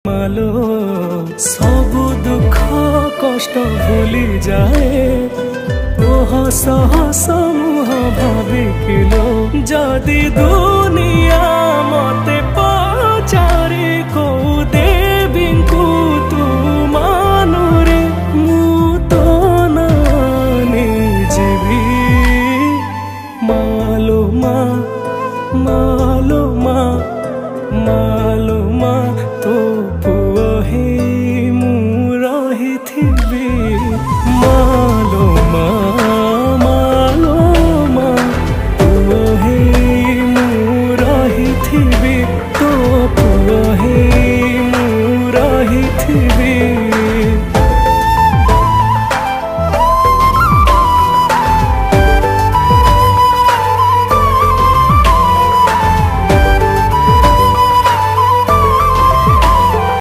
मालो सबु दुख कष्ट भूली जाए हस हस मुह भाविकिलो जदि दुनिया मते पचारे को देवी को तू मानुरे मु तो नानी जीवी मालो मा मालो मा मालो मा तो पुओ ही मु रहिथिबी मालो मा मालो मा पुओ ही मु रहिथिबी तो पुओ ही मु रहिथिबी।